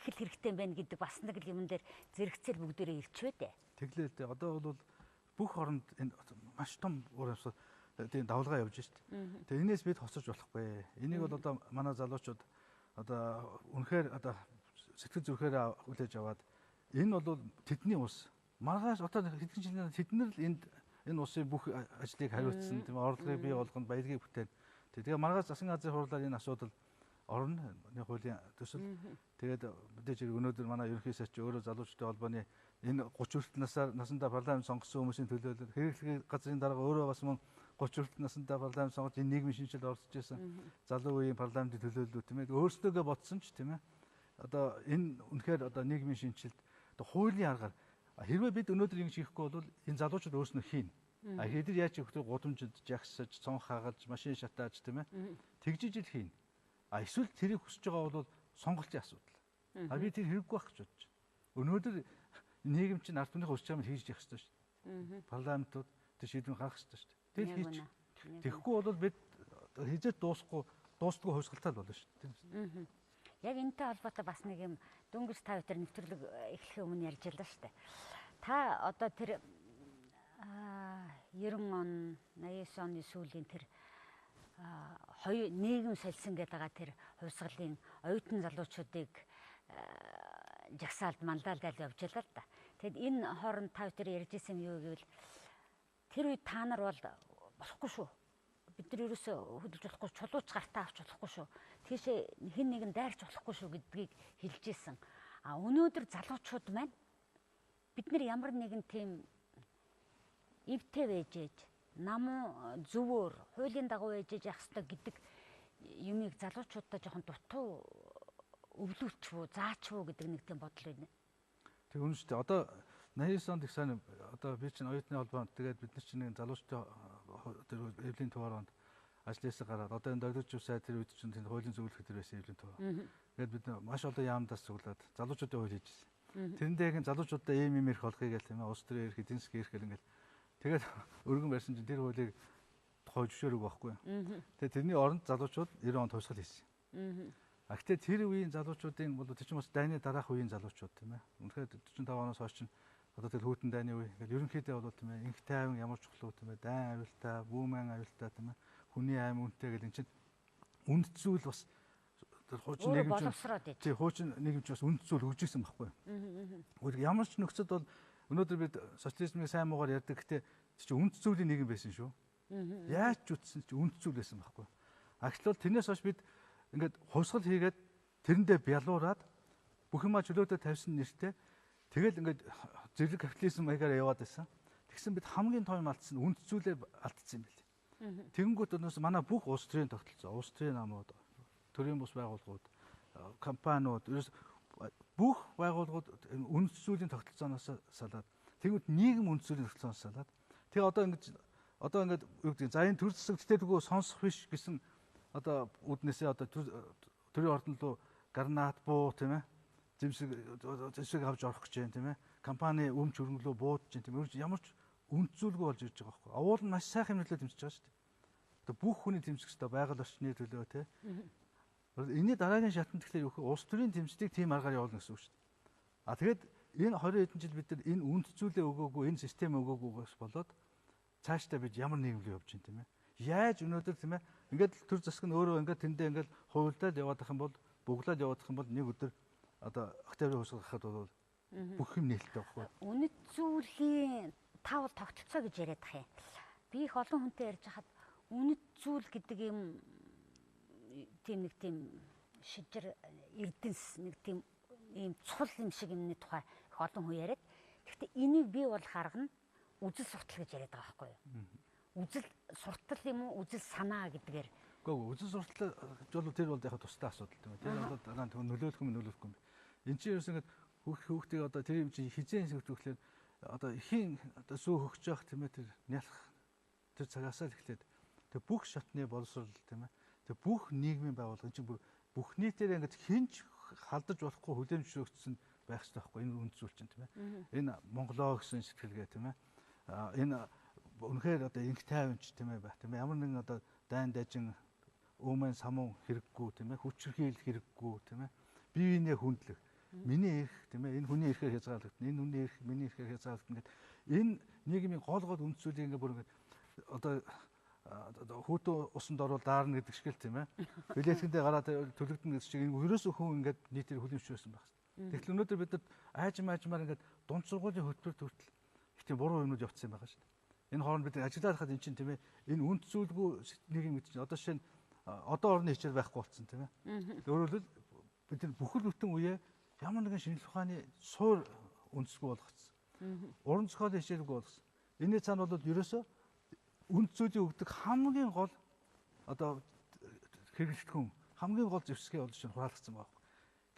их л хэрэгтэй байна гэдэг бас нэг л юм дээр зэрэгцэл бүгдээрээ ирчвэ дээ. Тэглээ л дээ. Одоо бол бүх оронд энэ маш том урамсал тийм давлгаа явж штт. Тэгээ энээс бид хоцорч болохгүй. Энийг бол одоо манай залуучууд одоо үнэхээр одоо сэтгэл зүрхээрээ хүлээж аваад энэ бол тэдний ус. Маргааш одоо хэдхэн жилийн тэднэр л энэ усын бүх ажлыг хариуцсан тийм орлогыг бий болгонд баялагийг бүтээн. Тэгээ маргааш засгийн газрын хурлаар энэ асуудал орно хуулийн төсөл. Тэгээд мэдээж өнөөдөр манай ерөнхий сайдч өөрөө залуучуудын холбооны энэ 30 хүртэл насандаа парламент сонгосон хүмүүсийн төлөөлөл хэрэглэх газрын дарга өөрөө бас мөн 30 хүртэл насандаа парламент сонгож энэ нийгмийн шинжилд оролцож байсан залуу үеийн парламентын төлөөллүүд тийм ээ өөрсдөө бодсон ч тийм ээ одоо энэ үнэхээр одоо нийгмийн шинжилд одоо хуулийн аргаар хэрвээ бид өнөөдөр ингэж хийхгүй бол энэ залуучууд өөрснөө хийн. А хэдэр яаж ихтэй гудамжид жагсаж, цонх хагалж, машин шатааж тийм ээ тэгжиж ил хийн. А эсвэл тэрийг хүсэж байгаа бол сонголтын асуудал. А би тэр хэрэггүй байх гэж бодож байна. Өнөөдөр нийгэм чинь ард түмнийхээ хүсэж байгаа юм хийж явах хэрэгтэй шүү дээ. Парламентууд тэр шийдвэр гаргах хэрэгтэй шүү дээ. Тэр хийж. Тэгэхгүй бол бид хизээ дуустдаггүй хувьсгалтаа болно шүү дээ. Яг энэтэй холбоотой бас нэг юм дөнгөж та хоёр нэвтрүүлэг эхлэхийн өмнө ярьж байлаа шүү дээ. Та одоо тэр 90 он, 89 оны сүүлийн тэр нийгэм солисон гэдэг тэр хувьсгалын оюутан залуучуудыг жагсаалд манлайлал явж байлаа л да. Тэгэд энэ хооронд та хоёр ярьж исэн юм юу гэвэл тэр үед та нар бол болохгүй шүү. Бид нар ерөөсөө хөдөлж болохгүй, чулууч гартаа авч болохгүй шүү. Тийшээ хэн нэгэн дайрч болохгүй шүү гэдгийг хэлж исэн. А өнөөдөр залуучууд маань бид нар ямар нэгэн тийм эвтэй байж намуу зөвөр хуулийн дагуу байж явах хэрэгтэй гэдэг юмыг залуучуудаа жоохон дутуу өвлүүлчихвүү, заачвүү гэдэг нэг тийм бодол байна. Тэг үнэ шүү дээ. Одоо 89 онд их сайн одоо би чинь оюутны холбоонд тэгээд бид нар чинь нэг залуучдын тэр эвлийн төвөөрөнд ажлаас гараад одоо энэ дөрөвч сайд тэр үед чинь хуулийн зөвлөх тэр байсан эвлийн төвөө. Тэгээд бид маш олон яамдаас цуглаад залуучуудын хууль хийжсэн. Тэрэндээ яг залуучуудаа ийм ирэх олохыг гэл тийм ээ улс төрийн эрх, эдийн засгийн эрх гэл ингээл тэгээд өргөн барьсан чинь тэр хуулийг тухай зөвшөөрөг байхгүй. Тэгээд тэрний оронд залуучууд 90 онд хувьсгал хийсэн. А гэхдээ тэр үеийн залуучуудын бол тэр чинь бас дайны дараах үеийн залуучууд тийм ээ. Үнэхээр 45 оноос хойш чинь одоо тэр хүйтэн дайны үе. Ингээл ерөнхийдөө бол тийм ээ инх тайван ямар чухал тийм ээ. Дайн аюултай, бүүмэн аюултай тийм ээ. Хүний аим үнэтэй гэл эн чинь үнд зүйл бас тэр хуучин нийгэмч тий хуучин нийгэмч бас үнд зүйл өгж ирсэн байхгүй. Гэхдээ ямар ч нөхцөд бол өнөөдөр бид социализмыг сайн муугаар ярьдаг. Гэхдээ чи үнд зүйлийн нийгэм байсан шүү. Яаж ч үтсэн чи үнд зүйл байсан байхгүй. Агтл бол тэрнээс хойш бид ингээд хувьсгал хийгээд тэрэндээ бялуураад бүх юмаа чөлөөтэй тавьсан нэртэй тэгэл ингээд зэрлэг капитализм маягаар яваад байсан. Тэгсэн бид хамгийн том алдсан үнд зүйлээ алдсан юм байл. Тэгэнгүүт өнөөс манай бүх улс төрийн тогтолцоо, улс төрийн намууд, төрийн бус байгууллагууд, компаниуд бүх байгууллагууд үнд зүйлийн тогтолцооноос салаад тэгвэл нийгэм үнд зүйлийн тогтолцооноос салаад тэгээ одоо ингээд юу гэдэг за энэ төр засагтдээ дгөө сонсох биш гэсэн одоо үднээсээ одоо төрийн ордон руу гранат буу тийм ээ зэмсэг авч орох гэж байна тийм ээ компани өмч хөрөнгөлөө буудаж байна тийм ээ ямар ч үнд зүйлгүй болж ирж байгаа байхгүй авуул нь маш сайхан хэмнэлээр тэмцэж байгаа шүү дээ одоо бүх хүний тэмцэх хэрэгтэй байгаль орчны төлөө тийм энэний дараагийн шатанд тэгэхээр юу вэ улс төрийн тэмцлийг тийм аргаар явуулна гэсэн үг шүү дээ а тэгэд энэ 20 хэдэн жил бид нар энэ үнд зүйлээ өгөөгүй энэ систем өгөөгүйгээс болоод цаашдаа бид ямар нийгэм рүү явж байна тийм ээ яаж өнөөдөр тийм ээ ингээд төр засаг нь өөрөө ингээд тэндээ ингээд хувилдаад яваад ах юм бол буглаад яваад ах юм бол нэг өдөр одоо октябрийн хувьсгал гарахад бол бүх юм нээлттэй байхгүй. Үнэт зүйлийн таавал тогтолцоо гэж яриад ах юм. Би их олон хүнтэй ярьж хахад үнэт зүйл гэдэг юм тийм шижир эрдэнэс нэг тийм ийм цул юм шиг юмны тухай их олон хүн яриад. Гэхдээ энийг би бол харгана үзэл суртал гэж яриад байгаа байхгүй юу? Үзэл суртал юм уу үзэл санаа гэдгээр. Үгүй үзэл суртал бол тэр бол яг тустай асуудал тийм ээ. Тэр бол дараа нь нөлөөлөх юм. Энд чинь ерөөс ингээд хүүхдийг одоо тэр юм чинь хизээ хөвтөхлөөр одоо ихийн одоо сүү хөгж явах тийм ээ тэр нялх тэр цагаасаа л эхлээд тэр бүх шатны боловсрол тийм ээ. Тэр бүх нийгмийн байгууллага чинь бүх нийтээр ингээд хинч халдаж болохгүй хүлээмжшөөгдсөн байх хэрэгтэй байхгүй энэ үнд зүйл чинь тийм ээ. Энэ Монголоо гэсэн сэтгэлгээ тийм ээ. Энэ үнэхээр одоо инх тайванч тийм ээ байх тийм ээ. Ямар нэгэн одоо дайн дажин өөмэн самун хэрэггүй тийм ээ. Хүчрхийл хэрэггүй тийм ээ. Бие биенээ хүндлэх. Миний эрх тийм ээ энэ хүний эрхээр хязгаарлагдана. Энэ хүний эрх миний эрхээр хязгаарлагдана гэдэг. Энэ нийгмийн гол үнд зүйлийг ингээ бүр ингээ одоо хүүтэн усанд орвол даарна гэдэг шиг л тийм ээ. Билетэндээ гараад төлөгдөн гэдэг шиг энэ ерөөсөө хүн ингээд нийтээр хүлэмжшүүлсэн байх хэрэгтэй. Тэгэхээр өнөөдөр бид аажмаар ингээд дунд сургуулийн хөтөлбөрт хүртэл их тийм буруу юмнууд явцсан байгаа шүү дээ. Энэ хооронд бид ажиллаад хахад эн чинь тийм ээ энэ үнд зүйлгүй нийгэм гэдэг чинь одоо жишээ нь одоо орны хичээл байхгүй болсон тийм ээ. Өөрөөр хэлбэл бид нар бүхэл бүтэн үеэ ямар нэгэн шинжлэх ухааны суур үндэсгүй болгоцсон. Уран зохиолын хичээлгүй болгосон. Энэний цаана бол ерөөсөө үнд зүйлийг өгдөг хамгийн гол одоо хэрэглэгдэхүүн хамгийн гол зэвсгээ болж чинь хураалгацсан байгаа юм.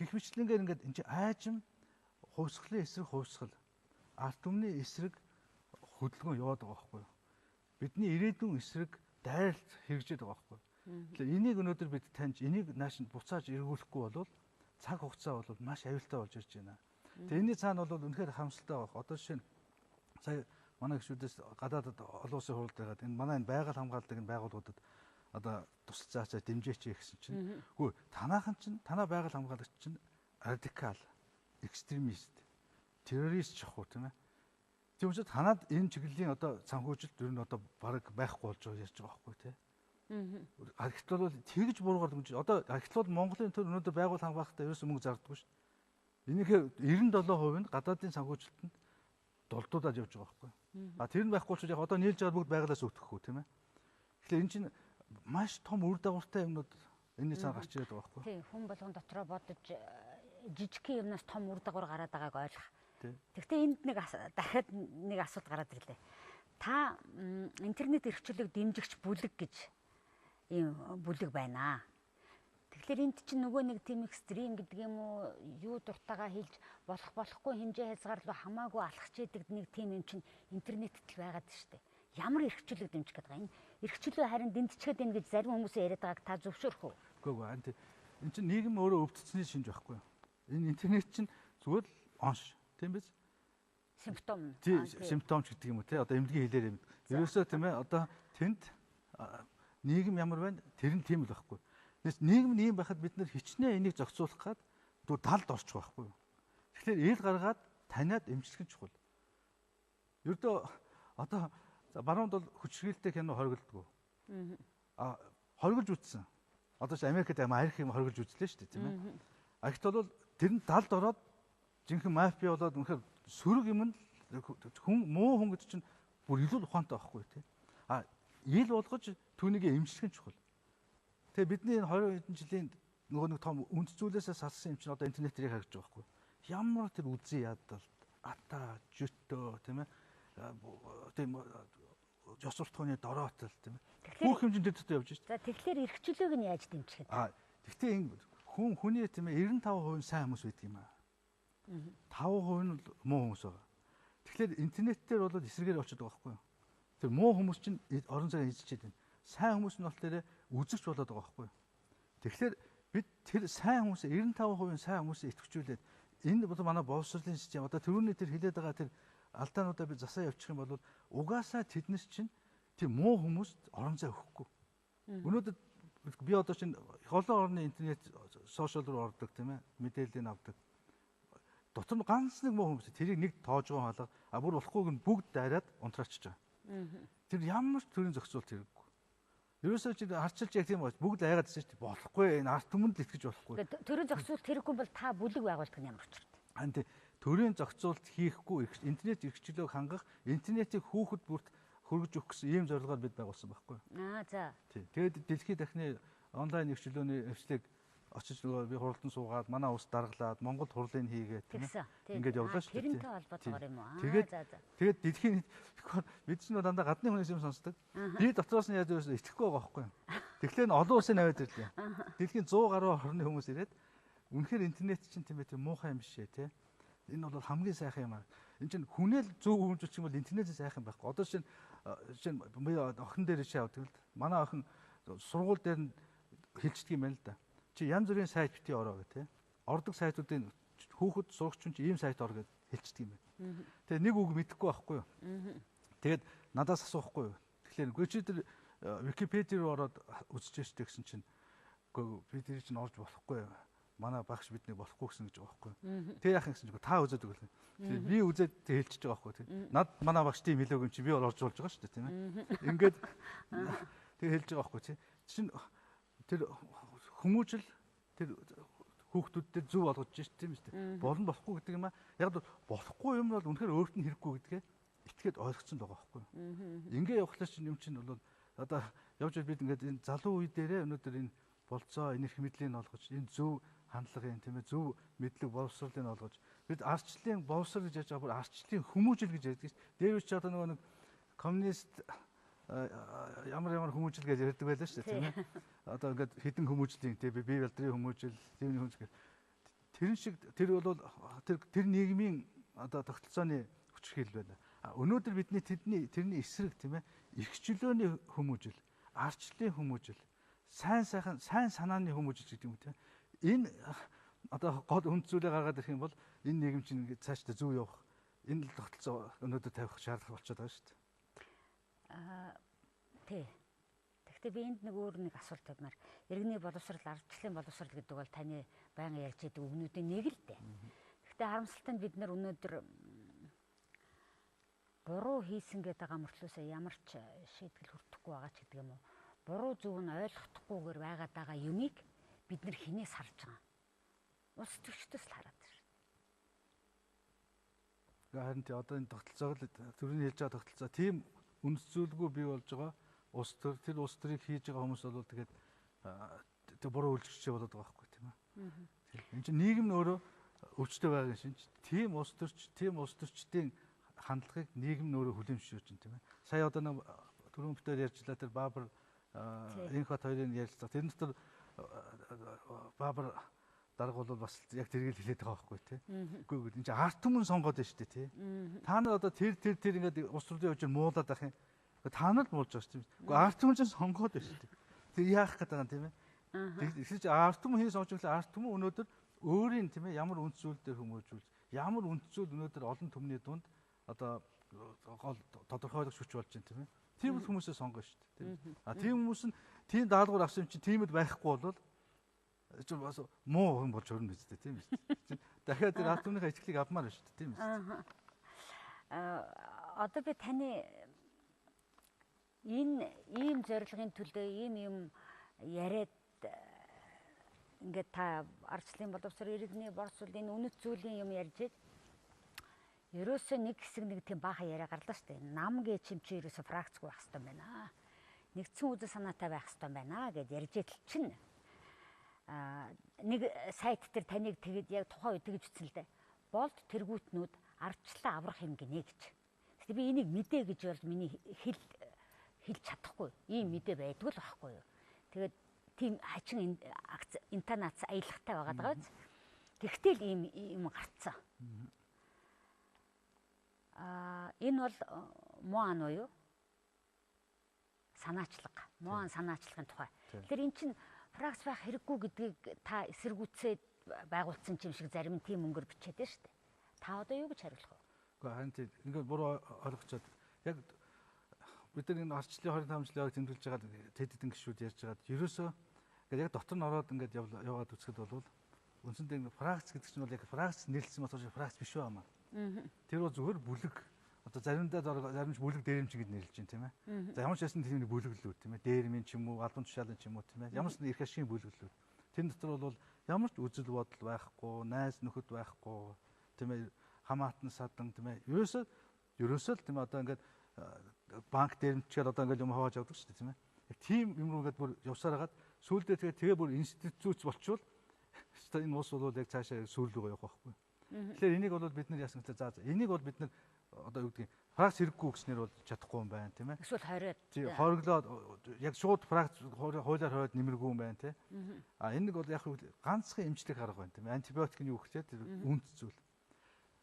Гэх мэтлэнгээр ингээд энэ чинь аажим хувьсгалын эсрэг хувьсгал арт түмний эсрэг хөдөлгөөн яваад байгаа байхгүй юу? Бидний ирээдүйн эсрэг дайралт хэрэгжээд байгаа байхгүй юу? Тэгэхээр энийг өнөөдөр бид таньж энийг нааш нь буцааж эргүүлэхгүй бол цаг хугацаа бол маш аюултай болж ирж байна. Тэгээ энэний цаана бол үнэхээр харамсалтай байгаа. Одоо жишээ нь сая манай гишүүдээс гадаадд олон улсын хуралд байгаад энэ манай энэ байгаль хамгаалдаг энэ байгууллагуудад одоо тусалцаачаа дэмжээч гэсэн чинь хөө танаа байгаль хамгаалагч чинь радикал, экстремист, террорист чахуу тийм ээ. Тийм учраас танаад энэ чиглэлийн одоо санхүүжилт ер нь одоо бараг байхгүй болж байгаа ярьж байгаа байхгүй тий. Архитектур бол тэгж буруугаар дүнж одоо архитектур Монголын төр өнөөдөр байгуул хамгаалахтаа ерөөсөө мөнгө зардаггүй шүү дээ. Энийхээ 97% нь гадаадын санхүүжилтөнд долдуудаад явж байгаа байхгүй. А тэр нь байхгүй ч яг одоо нийлж байгаа бүгд байгалаас өвтгөхгүй тийм ээ. Тэгэхээр энэ чинь маш том үр дагавартай юмнууд энэний цаана гарч ирээд байгаа байхгүй. Тийм хүн болгон дотроо бодож жижигхэн юмнаас том үр дагавар гараад байгааг ойлгох. Гэхдээ энд дахиад нэг асуулт гараад ирлээ. Та интернет эрхчлөлийг дэмжигч бүлэг гэж ийм бүлэг байна. Тэгэхээр энд чинь нөгөө нэг тийм экстрим гэдэг юм уу юу дуртайгаа хэлж болохгүй хэмжээ хязгаарлуу хамаагүй алхаж идэг нэг тийм юм чинь интернетэд л байгаад штэ. Ямар эрхчлөлийг дэмжих гэдэг байгаа. Энэ эрхчлөө харин дэмжчихэд байна гэж зарим хүмүүс яриад байгааг та зөвшөөрөх үү? Үгүй ээ. Энэ чинь нийгэм өөрөө өвдцсний шинж байхгүй юу? Энэ интернет чинь зүгээр л онш тийм биз? Симптом. Тийм симптомч гэдэг юм уу те одоо эмнэлгийн хэлээр юм. Ерөөсөө тийм ээ одоо тэнд нийгэм ямар байна? Тэр нь тийм л байхгүй. Тэгээс нийгэм нь ийм байхад бид нэр хичнээн энийг зохицуулах гад талд орчих байхгүй юу? Тэгэхээр eel гаргаад таниад эмчлэх нь чухал. Ердөө одоо баруунд бол хүчрхийлэлтэй кино хоригддгоо. Хоригдж үтсэн. Одоо ч Америкт арх юм хоригдж үзлээ шүү дээ тийм ээ. Агт бол тэр нь талд ороод жинхэнэ мафиа болоод үнэхээр сөрөг юм нь хүн муу хүн гэдэг чинь бүр илүү ухаантай байхгүй тийм. Eel болгож түүнийг эмчлэх нь чухал. Тэгээ бидний энэ 20 хэдэн жилийн нөгөө нэг том үнд зүйлээсээ салсан юм чинь одоо интернетээр харагдаж байгаа байхгүй. Ямар тэр үзий ядал, ата, жөтөө тийм ээ. Тийм ёсвортхооны дороотол тийм ээ. Бүх хэмжээнд дэвтэртэй явж байна. За тэгэхээр эрхчлөөг нь яаж дэмжих вэ? Гэхдээ энэ хүний тийм ээ 95% сайн хүмүүс байдаг юм аа. 5% нь муу хүмүүс байгаа. Тэгэхээр интернетээр бол эсрэгээр болчиход байгаа байхгүй юу? Тэр муу хүмүүс чинь орон зайг эзэлчихэд байна. Сайн хүмүүс нь бол тэрэ үзэгч болоод байгаа байхгүй юу? Тэгэхээр бид тэр сайн хүмүүсээ 95% сайн хүмүүсээ идэвхжүүлээд энэ бол манай боловсролын систем одоо түрүүний тэр хэлээд байгаа тэр алдаануудаа бид засаа явуучих юм бол угаасаа тэднес чинь тийм муу хүмүүст орон зай өгөхгүй. Өнөөдөр би одоо чинь олон орны интернет сошиал руу ордог тийм ээ мэдээллийг авдаг. Дотор нь ганц нэг муу хүмүүс тэрийг нэг тоожгоо хаалга бүр болохгүйг нь бүгд дайраад унтраачиж байгаа. Тэр ямар ч төрлийн зохицуулт хэрэггүй. Ерөөсөө чи харчилж яг тийм байна. Бүгд айгаад ирсэн чинь болохгүй энэ арт түмэнд л итгэж болохгүй. Төрийн зохицуулт хэрэггүй бол та бүлэг байгуулдаг нь ямар учиртай? Харин төрийн зохицуулт хийхгүй интернет эрхчлөөг хангах интернетийг хүүхэд бүрт хөргөж өгөх гэсэн ийм зорилгоор бид байгуулсан байхгүй юу? За. Тэгээд дэлхийн дахны онлайн эрхчлөөний эвслийг очиж нөгөө би хуралдан суугаад манай улс даргалаад Монгол хурлыг хийгээд тийм ээ. Ингээд явлаа шүү дээ. Тэрнтэй холбоотойгоор юм уу? Тэгээд дэлхийн бид ч нөө дандаа гадны хүнээс юм сонсдог. Би дотроос нь яаж вэ итгэхгүй байгаа байхгүй юу? Тэгэхээр олон улсын наваад ирлээ. Дэлхийн 100 гаруй орны хүмүүс ирээд үнэхээр интернет чинь тийм ээ тийм муухай юм биш ээ тий. Энэ бол хамгийн сайхан юм аа. Энд чинь хүнэл зөв хөгжүүлчих юм бол интернетээ сайхан байхгүй. Одоо чинь би охин дээр ишээ авдаг л манай охин сургууль дээр нь хэлчихдэг юм байна л да. Чи янз бүрийн сайт битгий ороо гэх тий. Ордог сайтуудын хүүхэд сурагч чинь ийм сайт ор гэж хэлчихдэг юм байна. Тэгээ нэг үг мэдэхгүй байхгүй юу? Тэгээд надаас асуухгүй юу? Тэгэхээр үгүй чи тэр Википеди руу ороод үзчихэж штэ гэсэн чинь үгүй би тэр чинь орж болохгүй. манай багш биднийг болохгүй гэсэн гэж байгаа байхгүй. Тэг яах юм гэсэн чинь та үзээд өгөл. Би үзээд тэг хэлчихэж байгаа байхгүй. Над манай багш тийм хэлээгүй юм чи би бол орж болж байгаа шүү дээ тийм ээ. Ингээд тэг хэлж байгаа байхгүй чинь тэр хүмүүжил тэр хүүхдүүдтэй зөв болгож шít тийм үү. Болно болохгүй гэдэг юм аа. Яг л болохгүй юм бол үнэхээр өөрт нь хэрэггүй гэдгээ итгээд ойлгоцсон байгаа байхгүй. Ингээ явахлаар чинь юм чинь бол одоо явж бид ингээд энэ залуу үе дээрээ өнөөдөр энэ болцоо энерги мэдлийг олгож энэ зөв хандлагын тийм ээ зөв мэдлэг боловсролыг олгож бид арчлалын боловсрол гэж яаж байгаа арчлалын хүмүүжил гэж ярьдаг шүү дээ. Дээр үуч одоо нэг коммунист ямар хүмүүжил гэж ярьдаг байлаа шүү дээ тийм ээ. Одоо ингээд хідэн хүмүүжлийн тийм бие балдрын хүмүүжил тийм хүмүүжил тэр шиг тэр бол тэр нийгмийн одоо тогтолцооны хүчрхийл байна. Өнөөдөр бидний тэрний эсрэг тийм ээ эрх чөлөөний хүмүүжил, арчлалын хүмүүжил, сайн санааны хүмүүжил гэдэг юм тийм энэ одоо гол үнд зүйлээ гаргаад ирэх юм бол энэ нийгэм чинь ингээд цаашдаа зөв явах энэ л тогтолцоо өнөөдөр тавих шаардлага болчиход байгаа шүү дээ. Тий. Гэхдээ би энд нэг өөр нэг асуулт тавьмаар иргэний боловсрал, ардчлалын боловсрал гэдэг бол таны байнга ярьж байдаг үгнүүдийн нэг л дээ. Гэхдээ харамсалтай нь бид нар өнөөдөр буруу хийсэн гэдэг байгаа мөртлөөсөө ямар ч шийтгэл хүртэхгүй байгаа ч гэдэг юм уу. Буруу зөв нь ойлгохдохгүйгээр байгаад байгаа юмыг бид нар хинээс харж байгаа. Улс төрчдөөс л хараад байна. Харин тий одоо энэ тогтолцоог л төрөний хэлж байгаа тогтолцоо тийм үнэт зүйлгүй бий болж байгаа. Улс төр тэр улс төрийг хийж байгаа хүмүүс бол тэгээд тэр буруу үйлчлэгчээ болоод байгаа байхгүй тийм ээ. Энэ чинь нийгэм нь өөрөө өвчтөй байгаа шинж. Тийм улс төрчдийн хандлагыг нийгэм нь өөрөө хүлээмжшүүлж байна тийм ээ. Сая одоо нэг түрүүн битээр ярьжлаа тэр Баабар Энхбат хоёрын ярилцлага. Тэр дотор Баабар дарга бол бас яг тэрийг хэлээд байгаа байхгүй тий. Үгүй энэ чинь арт түмэн сонгоод байна шүү дээ тий. Та нар одоо тэр ингээд улс төрийн хэмжээр муулаад ах юм. Та нар л муулж байгаа шүү дээ. Үгүй арт түмэн чинь сонгоод байна шүү дээ. Тэр яах гээд байгаа юм тийм ээ. Тэгэхээр чи арт түмэн хин сонгож ивэл арт түмэн өнөөдөр өөрийн тийм ээ ямар үнд зүйл дээр хүмүүжүүлж ямар үнд зүйл өнөөдөр олон түмний дунд одоо гол тодорхойлох хүч болж байна тийм ээ. Тийм л хүмүүсээ сонгоо шүү дээ. Тийм хүмүүс нь тийм даалгавар авсан юм чи тиймд байхгүй бол чинь бас муу хүн болж өрнө үстэй тийм үү. Дахиад тэр арт түмний ажиглыг авмаар шүү дээ тийм үү. Одоо би таны энэ ийм зорилгын төлөө ийм яриад ингээд та ардчлалын боловсрол иргэний борцол энэ үнэт зүйлийн юм ярьж байна. Ерөөсөө нэг хэсэг нэг тийм баахан яриа гарлаа шүү дээ. Нам гээ чим чи ерөөсөө фракцгүй байх хэрэгтэй байна. Нэгдсэн үзэл санаатай байх хэрэгтэй байна гэд ярьж идэл чинь нэг сайт дээр таныг тэгэд яг тухайн үед тэгж ütсэн л дээ. Болд тэргүүтнүүд ардчлалаа аврах юм гинэ гэж. Гэхдээ би энийг мэдээ гэж бол миний хэлж чадахгүй. Ийм мэдээ байдгүй л байхгүй юу. Тэгээд тийм хачин интонац аялагтай байгаад байгаа биз. Гэхдээ л ийм гарцсан. Энэ бол муан уу юу? Санаачлага. Муан санаачлагын тухай. Тэгэхээр эн чинь фракц байх хэрэггүй гэдгийг та эсэргүүцээд байгуулсан юм шиг зарим нь тийм өнгөөр бичээд байна шүү дээ. Та одоо юу гэж хариулах вэ? Гэхдээ харин тийм ингээд буруу ойлгочоод яг бид нар энэ ардчлалын 25 жилийн тэмдэглэж байгаа тэд хэдэн гишүүд ярьж байгаад ерөөсөө ингээд яг дотор нь ороод ингээд яваад үзэхэд бол үндсэндээ фракц гэдэг чинь бол яг фракц нэрлсэн батж фракц биш байнаа. Тэр бол зүгээр бүлэг. Одоо заримдаа заримч бүлэг дээрэмч гэж нэрлэж байна тийм ээ. За ямар ч байсан тийм нэг бүлэглүүд тийм ээ. Дээрмийн ч юм уу, албан тушаалын ч юм уу тийм ээ. Ямар ч нэг эрх ашигын бүлэглүүд. Тэр дотор бол ямар ч үзэл бодол байхгүй, найз нөхөд байхгүй тийм ээ. Хамаатан садан тийм ээ. Ерөөсөө л тийм ээ. Одоо ингээд банк дээрэмчээр одоо ингээд юм хавааж явдаг шүү дээ тийм ээ. Яг тийм юм руу ингээд бүр явсаар хагаад сүүлдээ тэгээ бүр институтч болчвол энэ уус бол яг цаашаа сүүл рүү явах байхгүй. Тэгэхээр энийг бол бид нар яасан гэвэл за энийг бол бид нар одоо юу гэдгийг фракц хэрэггүй гэснээр бол чадахгүй юм байна тийм ээ. Эсвэл хориод. Тийм хориглоод яг шууд фракц хуулиар хориод нэмэргүй юм байна тийм. Энэ нэг бол яг ганцхан эмчлэг арга байна тийм ээ. Антибиотик нь юу гэхтэй тэр үнд зүйл.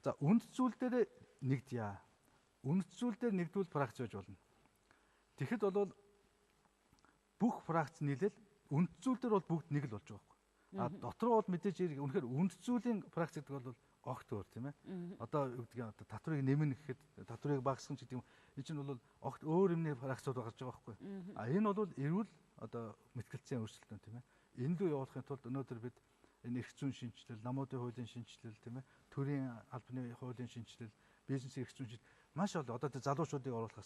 За үнд зүйл дээр нэгдъя. Үнд зүйл дээр нэгдвэл фракц байж болно. Тэгэхэд бол бүх фракц нийлэл үнд зүйл дээр бол бүгд нэг л болж байгаа байхгүй. Дотор бол мэдээж үнэхээр үнд зүйлийн фракц гэдэг бол огт өөр тийм ээ. Одоо юу гэдгийг одоо татврыг нэмнэ гэхэд татврыг багасгах гэдэг юм. Энэ чинь бол огт өөр юмны фракцууд гарч байгаа байхгүй. Энэ бол эрүүл одоо мэтгэлцийн өөрчлөлт юм тийм ээ. Энэ рүү явуулахын тулд өнөөдөр бид энэ эрх зүйн шинжилэл, намуудын хуулийн шинжилэл тийм ээ, төрийн албаны хуулийн шинжилэл, бизнесийн эрх зүйн шинжилэл маш олон одоо залуучуудыг оруулах